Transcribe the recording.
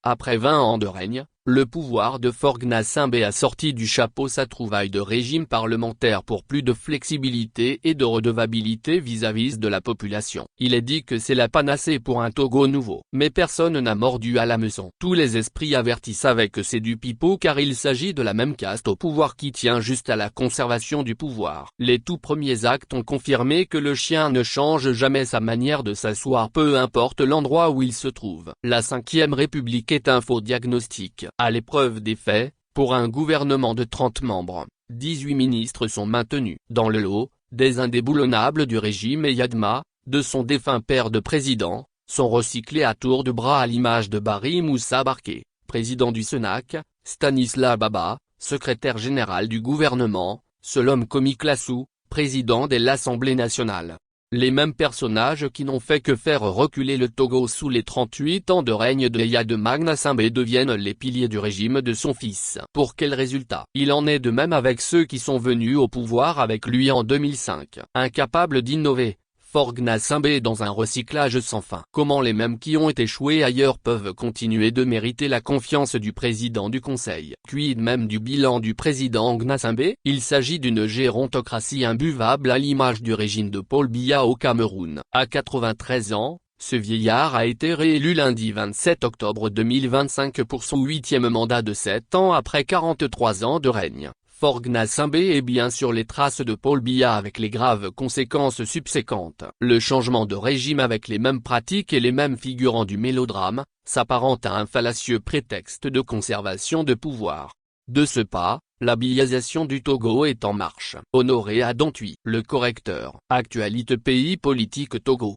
Après 20 ans de règne, le pouvoir de Faure Gnassingbé a sorti du chapeau sa trouvaille de régime parlementaire pour plus de flexibilité et de redevabilité vis-à-vis de la population. Il est dit que c'est la panacée pour un Togo nouveau. Mais personne n'a mordu à l'hameçon. Tous les esprits avertissent que c'est du pipeau car il s'agit de la même caste au pouvoir qui tient juste à la conservation du pouvoir. Les tout premiers actes ont confirmé que le chien ne change jamais sa manière de s'asseoir peu importe l'endroit où il se trouve. La 5e République est un faux diagnostic. À l'épreuve des faits, pour un gouvernement de 30 membres, 18 ministres sont maintenus. Dans le lot, des indéboulonnables du régime Eyadema, de son défunt père de président, sont recyclés à tour de bras à l'image de Barry Moussa Barké, président du Senac, Stanislas Baba, secrétaire général du gouvernement, Selom Komi Klassou, président de l'Assemblée nationale. Les mêmes personnages qui n'ont fait que faire reculer le Togo sous les 38 ans de règne de Eyadema Gnassingbé deviennent les piliers du régime de son fils. Pour quel résultat? Il en est de même avec ceux qui sont venus au pouvoir avec lui en 2005. Incapables d'innover, Faure Gnassingbé est dans un recyclage sans fin. Comment les mêmes qui ont échoué ailleurs peuvent continuer de mériter la confiance du président du Conseil? Quid même du bilan du président Gnassingbé? Il s'agit d'une gérontocratie imbuvable à l'image du régime de Paul Biya au Cameroun. À 93 ans, ce vieillard a été réélu lundi 27 octobre 2025 pour son 8e mandat de 7 ans après 43 ans de règne. Faure Gnassingbé est bien sur les traces de Paul Biya avec les graves conséquences subséquentes. Le changement de régime avec les mêmes pratiques et les mêmes figurants du mélodrame, s'apparente à un fallacieux prétexte de conservation de pouvoir. De ce pas, la biyasation du Togo est en marche. Honoré Adontui, le correcteur. Actualité pays politique Togo.